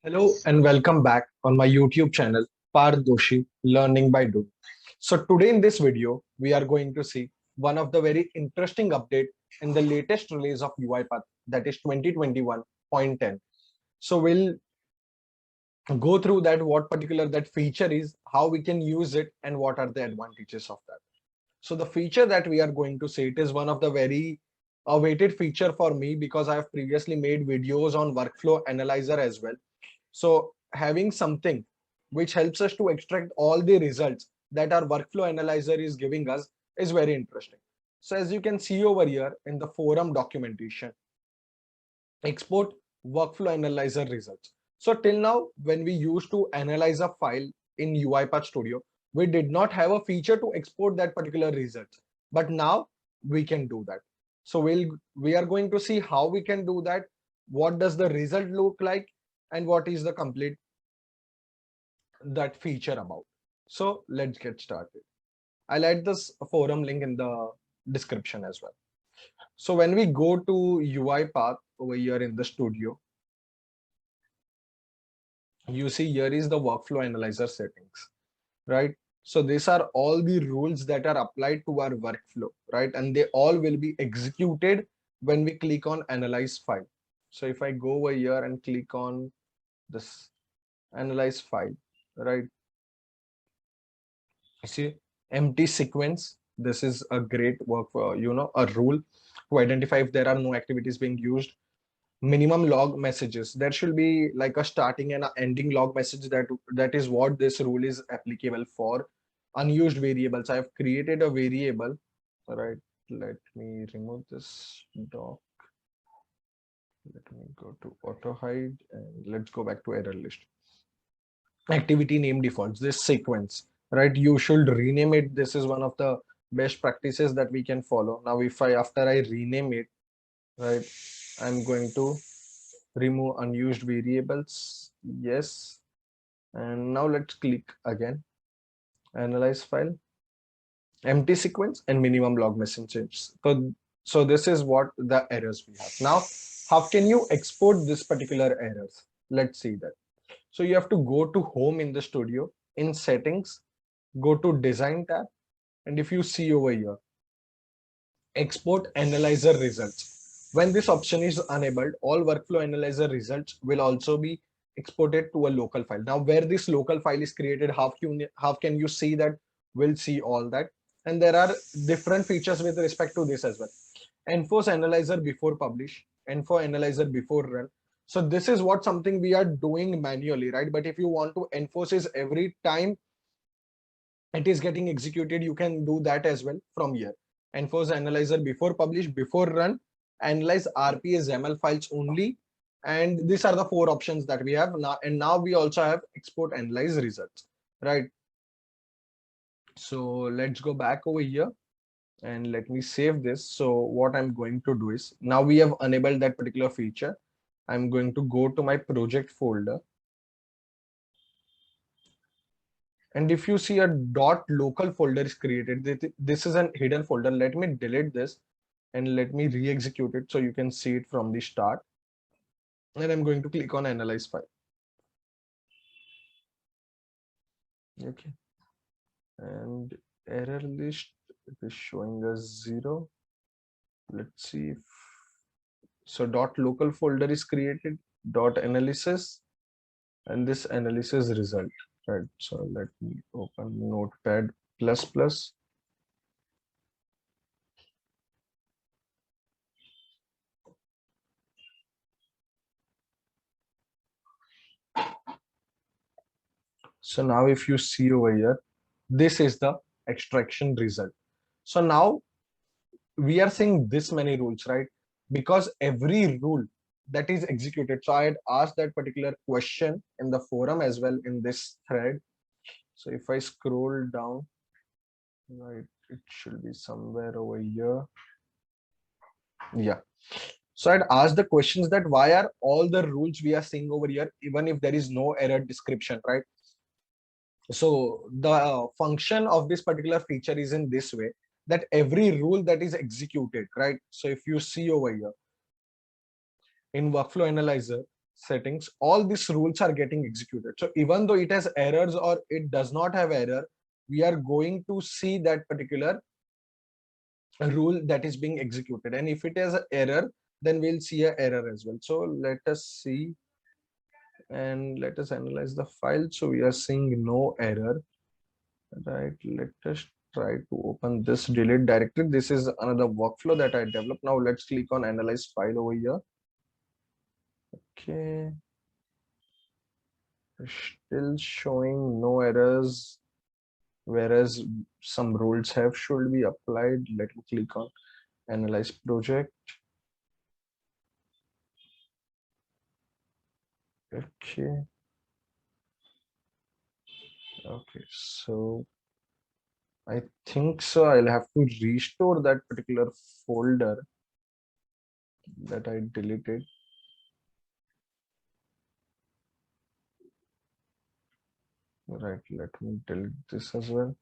Hello and welcome back on my YouTube channel, Parth Doshi Learning by Do. So today in this video, we are going to see one of the very interesting update in the latest release of UiPath, that is 2021.10. So we'll go through that, what particular that feature is, how we can use it, and what are the advantages of that. So the feature that we are going to see, it is one of the very awaited feature for me because I have previously made videos on workflow analyzer as well. So having something which helps us to extract all the results that our workflow analyzer is giving us is very interesting. So as you can see over here in the forum documentation, export workflow analyzer results. So till now, when we used to analyze a file in UiPath Studio, we did not have a feature to export that particular result. But now we can do that. So we are going to see how we can do that. What does the result look like, and what is the complete that feature about. So let's get started. I'll add this forum link in the description as well. So when we go to UiPath over here in the studio, you see here is the workflow analyzer settings, right? So these are all the rules that are applied to our workflow, right? And they all will be executed when we click on analyze file. So if I go over here and click on this analyze file, right? See, empty sequence. This is a great work for, a rule to identify if there are no activities being used. Minimum log messages. There should be like a starting and an ending log message. That is what this rule is applicable for. Unused variables. I have created a variable. All right. Let me remove this doc. Let me go to auto hide and let's go back to error list. Activity name defaults, this sequence, right? You should rename it. This is one of the best practices that we can follow. Now if I, after I rename it, right, I'm going to remove unused variables. Yes. And now let's click again, analyze file, empty sequence, and minimum log messages. So this is what the errors we have. Now how can you export this particular errors? Let's see that. So you have to go to home in the studio, in settings, go to design tab, and if you see over here, export analyzer results. When this option is enabled, all workflow analyzer results will also be exported to a local file. Now where this local file is created, how can you see that? We'll see all that. And there are different features with respect to this as well. Enforce analyzer before publish, enforce analyzer before run. So this is what something we are doing manually, right? But if you want to enforce is every time it is getting executed, you can do that as well from here. Enforce analyzer before publish, before run, analyze RPA XML files only. And these are the four options that we have now. And now we also have export analyze results, right? So let's go back over here and let me save this. So what I'm going to do is, now we have enabled that particular feature. I'm going to go to my project folder. And if you see a .local folder is created, this is a hidden folder. Let me delete this and let me re-execute it so you can see it from the start. And I'm going to click on analyze file. Okay. And error list is showing us 0. Let's see if so .local folder is created, .analysis, and this analysis result, right? So let me open notepad plus plus. So now if you see over here, this is the extraction result. So now we are seeing this many rules, right? Because every rule that is executed. So I had asked that particular question in the forum as well in this thread. So if I scroll down, right, it should be somewhere over here. Yeah. So I'd asked the questions that why are all the rules we are seeing over here, even if there is no error description, right? So the function of this particular feature is in this way, that every rule that is executed, right? So if you see over here in workflow analyzer settings, all these rules are getting executed. So even though it has errors or it does not have error, we are going to see that particular rule that is being executed. And if it has an error, then we'll see an error as well. So let us see and let us analyze the file. So we are seeing no error, right? Let us try to open this delete directory. This is another workflow that I developed. Now let's click on analyze file over here. Okay, still showing no errors, whereas some rules have should be applied. Let me click on analyze project. Okay, okay, so I think so I'll have to restore that particular folder that I deleted. Right, let me delete this as well.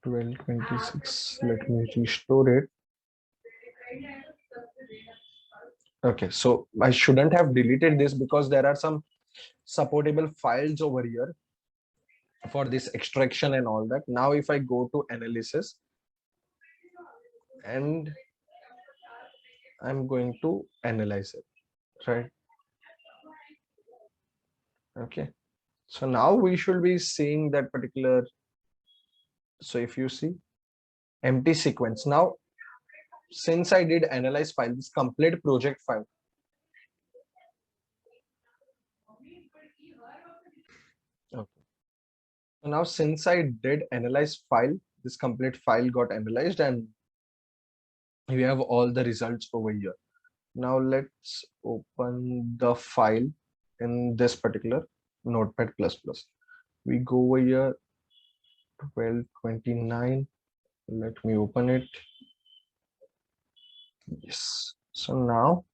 1226. Let me restore it. Okay, so I shouldn't have deleted this because there are some supportable files over here for this extraction and all that. Now if I go to analysis and I'm going to analyze it, right? Okay, so now we should be seeing that particular. So if you see empty sequence, now since I did analyze file, this complete project file. Okay. So now since I did analyze file, this complete file got analyzed and we have all the results over here. Now let's open the file in this particular Notepad++. We go over here, 1229. Let me open it. Yes. So now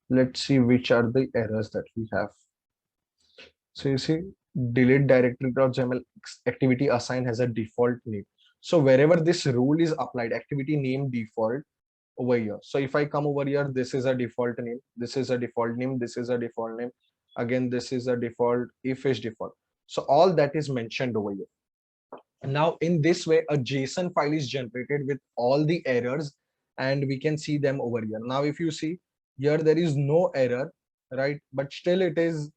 let's see which are the errors that we have. So you see delete directory.xml activity assign has a default name. So wherever this rule is applied, activity name default over here. So if I come over here, this is a default name, this is a default name, this is a default name, again this is a default, if is default. So all that is mentioned over here. Now in this way a JSON file is generated with all the errors and we can see them over here. Now if you see here, there is no error, right? But still it is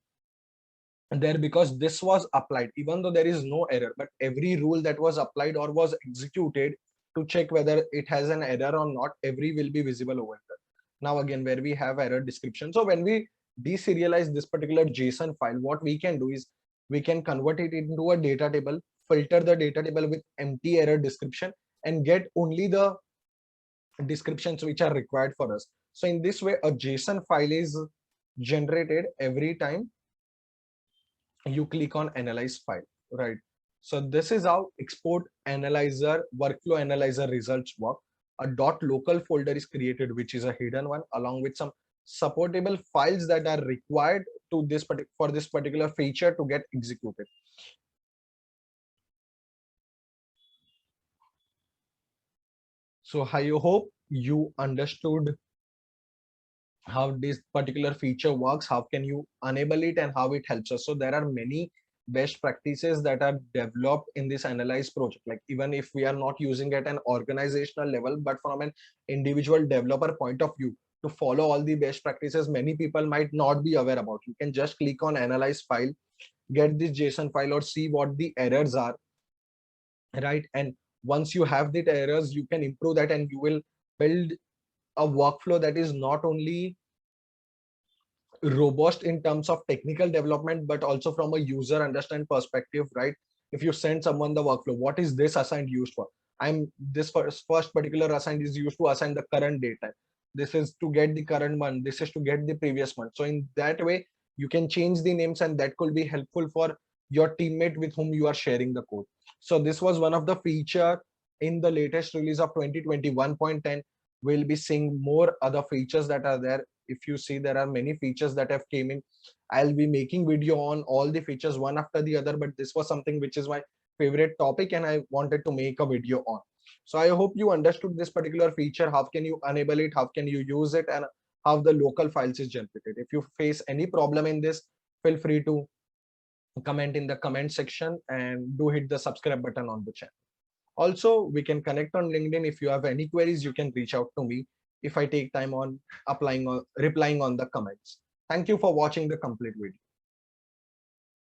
there because this was applied, even though there is no error, but every rule that was applied or was executed to check whether it has an error or not, every will be visible over here. Now again, where we have error description, so when we deserialize this particular JSON file, what we can do is we can convert it into a data table, filter the data table with empty error description and get only the descriptions which are required for us. So in this way a JSON file is generated every time you click on analyze file, right? So this is how export analyzer workflow analyzer results work. A .local folder is created, which is a hidden one, along with some supportable files that are required to this for this particular feature to get executed. So I hope you understood how this particular feature works, how can you enable it, and how it helps us. So there are many best practices that are developed in this analyze project, like even if we are not using at an organizational level, but from an individual developer point of view, to follow all the best practices many people might not be aware about, you can just click on analyze file, get this JSON file or see what the errors are, right? And once you have the errors, you can improve that and you will build a workflow that is not only robust in terms of technical development, but also from a user understand perspective, right? If you send someone the workflow, what is this assigned used for? I'm this first particular assigned is used to assign the current data. This is to get the current month. This is to get the previous month. So in that way, you can change the names and that could be helpful for your teammate with whom you are sharing the code. So this was one of the feature in the latest release of 2021.10. We'll be seeing more other features that are there. If you see, there are many features that have came in. I'll be making video on all the features one after the other, but this was something which is my favorite topic and I wanted to make a video on. So I hope you understood this particular feature. How can you enable it? How can you use it? And how the local files is generated. If you face any problem in this, feel free to comment in the comment section and do hit the subscribe button on the channel. Also, we can connect on LinkedIn. If you have any queries, you can reach out to me if I take time on applying or replying on the comments. Thank you for watching the complete video.